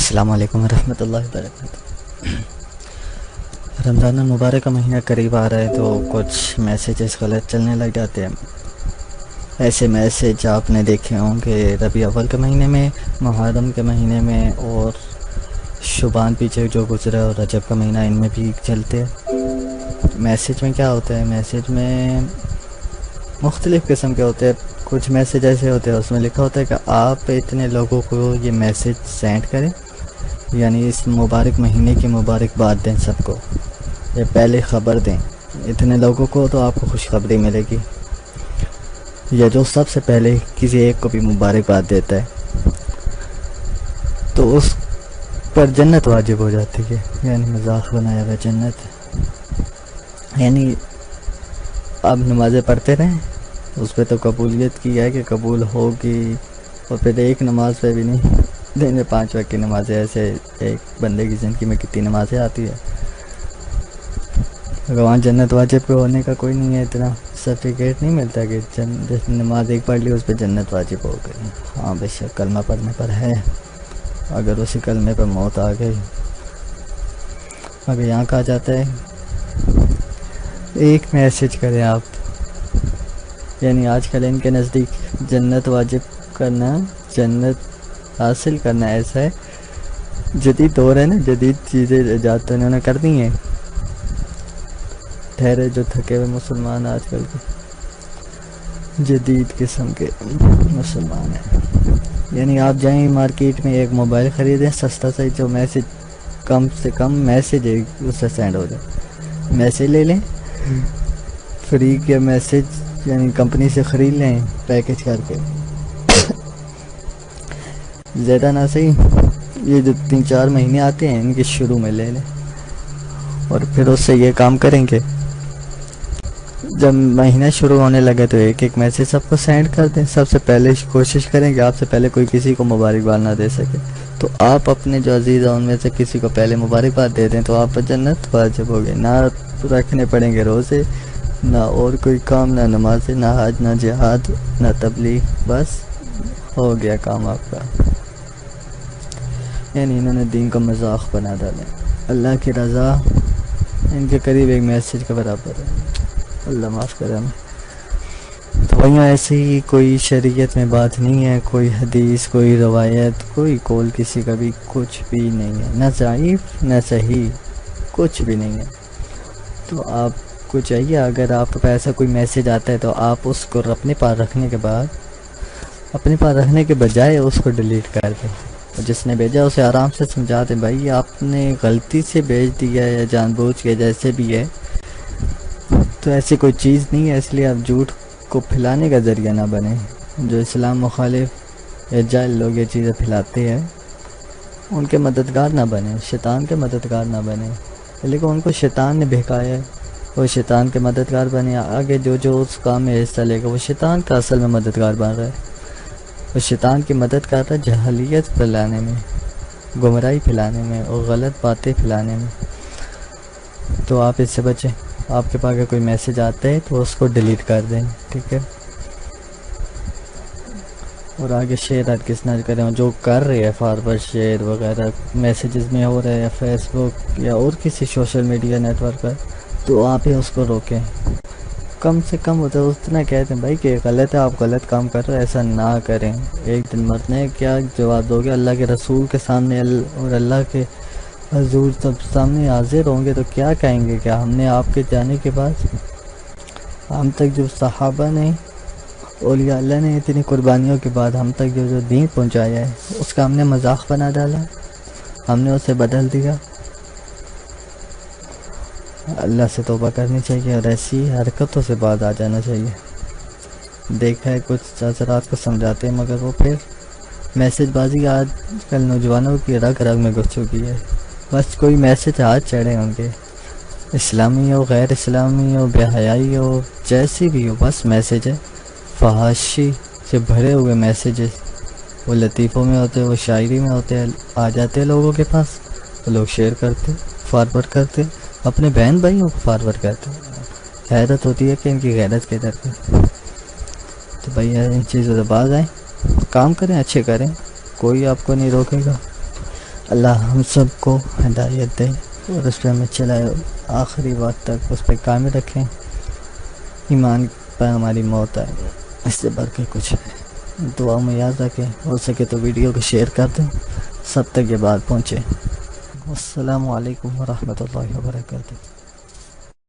السلام علیکم ورحمۃ اللہ وبرکاتہ۔ رمضان المبارک کا مہینہ قریب آ رہا ہے تو کچھ میسیجز غلط چلنے لگ جاتے ہیں۔ ایسے میسیج آپ نے دیکھے ہوں کہ ربیع اول کے مہینے میں، محرم کے مہینے میں، اور شعبان پیچھے جو گزرا اور رجب کا مہینہ، ان میں بھی چلتے ہیں۔ میسیج میں کیا ہوتا ہے؟ میسیج میں مختلف قسم کے ہوتے ہیں۔ کچھ میسیج ایسے ہوتے ہیں اس میں لکھا ہوتا ہے کہ آپ اتنے لوگوں کو یہ میسیج سینڈ کریں، یعنی اس مبارک مہینے کی مبارکباد دیں، سب کو یہ پہلے خبر دیں، اتنے لوگوں کو تو آپ کو خوشخبری ملے گی، یا جو سب سے پہلے کسی ایک کو بھی مبارکباد دیتا ہے تو اس پر جنت واجب ہو جاتی ہے۔ یعنی مذاق بنایا ہوا جنت، یعنی آپ نمازیں پڑھتے رہیں، اس پہ تو قبولیت کی ہے کہ قبول ہوگی، اور پھر ایک نماز پہ بھی نہیں، دن میں 5 وقت کی نمازیں، ایسے ایک بندے کی زندگی میں کتنی نمازیں آتی ہے۔ اگر وہاں جنت واجب پہ ہونے کا کوئی نہیں ہے، اتنا سرٹیفکیٹ نہیں ملتا کہ نماز ایک پڑھ لی اس پہ جنت واجب ہو گئی۔ ہاں بے شک کلمہ پڑھنے پر ہے، اگر اسی کلمے پہ موت آ گئی۔ اگر یہاں کہا جاتا ہے ایک میسیج کریں آپ، یعنی آج کل ان کے نزدیک جنت واجب کرنا، جنت حاصل کرنا ایسا ہے، جدید دور ہے نا، جدید چیزیں ایجاد تو انہوں نے کر دی ہیں۔ ٹھہرے جو تھکے ہوئے مسلمان آج کل کے جدید قسم کے مسلمان ہیں، یعنی آپ جائیں مارکیٹ میں ایک موبائل خریدیں سستا سا، جو میسیج کم سے کم میسیج اس سے سینڈ ہو جائے، میسیج لے لیں فری کے میسیج، یعنی کمپنی سے خرید لیں پیکج کر کے، زیادہ نہ صحیح، یہ جو 3-4 مہینے آتے ہیں ان کے شروع میں لے لیں، اور پھر اس سے یہ کام کریں گے جب مہینہ شروع ہونے لگے تو ایک ایک میسیج سب کو سینڈ کر دیں۔ سب سے پہلے کوشش کریں کہ آپ سے پہلے کوئی کسی کو مبارکباد نہ دے سکے، تو آپ اپنے جو عزیز ہیں ان میں سے کسی کو پہلے مبارکباد دے دیں تو آپ پر جنت واجب ہوگی۔ نہ رکھنے پڑیں گے روزے، نہ اور کوئی کام، نہ نماز، نہ حج، نہ جہاد، نہ تبلیغ، بس ہو گیا کام آپ کا۔ یعنی انہوں نے دین کو مذاق بنا ڈالا۔ اللہ کی رضا ان کے قریب ایک میسیج کے برابر ہے، اللہ معاف کرے ہمیں۔ تو وہیں ایسے ہی کوئی شریعت میں بات نہیں ہے، کوئی حدیث، کوئی روایت، کوئی قول کسی کا بھی کچھ بھی نہیں ہے، نہ ضعیف نہ صحیح، کچھ بھی نہیں ہے۔ تو آپ کو چاہیے اگر آپ کو ایسا کوئی میسیج آتا ہے تو آپ اس کو اپنے پاس رکھنے کے بعد، اپنے پاس رکھنے کے بجائے اس کو ڈیلیٹ کر دیں، اور جس نے بھیجا اسے آرام سے سمجھا دیں، بھائی آپ نے غلطی سے بھیج دیا یا جان بوجھ کے، جیسے بھی ہے، تو ایسی کوئی چیز نہیں ہے، اس لیے آپ جھوٹ کو پھیلانے کا ذریعہ نہ بنیں۔ جو اسلام مخالف یا جاہل لوگ یہ چیزیں پھیلاتے ہیں ان کے مددگار نہ بنیں، شیطان کے مددگار نہ بنیں، لیکن ان کو شیطان نے بہکایا ہے، وہ شیطان کے مددگار بنے۔ آگے جو اس کام میں حصہ لے گا وہ شیطان کا اصل میں مددگار بن رہا ہے، وہ شیطان کی مدد کرتا ہے جہلیت پھیلانے میں، گمراہی پھیلانے میں، اور غلط باتیں پھیلانے میں۔ تو آپ اس سے بچیں۔ آپ کے پاس اگر کوئی میسیج آتا ہے تو اس کو ڈیلیٹ کر دیں، ٹھیک ہے؟ اور آگے شیئر ہرگز نہ کریں، جو کر رہے ہیں فارورڈ شیئر وغیرہ میسیجز میں ہو رہا ہے، یا فیس بک یا اور کسی سوشل میڈیا نیٹ ورک پر، تو آپ ہی اس کو روکیں۔ کم سے کم اتنا کہتے ہیں بھائی کہ غلط ہے، آپ غلط کام کر رہے ہیں، ایسا نہ کریں۔ ایک دن مرنے کیا جواب دو گے؟ اللہ کے رسول کے سامنے اور اللہ کے حضور سب سامنے حاضر ہوں گے، تو کیا کہیں گے؟ کہ ہم نے آپ کے جانے کے بعد ہم تک جو صحابہ نے، اولیاء اللہ نے اتنی قربانیوں کے بعد ہم تک جو دین پہنچایا ہے، اس کا ہم نے مذاق بنا ڈالا، ہم نے اسے بدل دیا۔ اللہ سے توبہ کرنی چاہیے اور ایسی حرکتوں سے بعد آ جانا چاہیے۔ دیکھا ہے کچھ حضرات کو سمجھاتے ہیں، مگر وہ پھر میسیج بازی آج کل نوجوانوں کی رگ رگ میں گھس چکی ہے۔ بس کوئی میسیج ہاتھ چڑھے ان کے، اسلامی ہو، غیر اسلامی ہو، بے حیائی ہو، جیسی بھی ہو، بس میسیج ہے۔ فحاشی سے بھرے ہوئے میسیجز، وہ لطیفوں میں ہوتے، وہ شاعری میں ہوتے، آ جاتے لوگوں کے پاس، وہ لوگ شیئر کرتے، فارورڈ کرتے، اپنے بہن بھائیوں کو فارورڈ کرتے۔ حیرت ہوتی ہے کہ ان کی غیرت کدھر کی۔ تو بھائی ان چیزوں سے باز آئیں، کام کریں، اچھے کریں، کوئی آپ کو نہیں روکے گا۔ اللہ ہم سب کو ہدایت دے اور اس پہ ہمیں چلائے، آخری وقت تک اس پہ قائم رکھیں، ایمان پر ہماری موت آئے، اس سے بڑھ کے کچھ ہے۔ دعا میں یاد رکھیں، ہو سکے تو ویڈیو کو شیئر کر دیں، سب تک یہ بات پہنچے۔ السلام علیکم ورحمۃ اللہ وبرکاتہ۔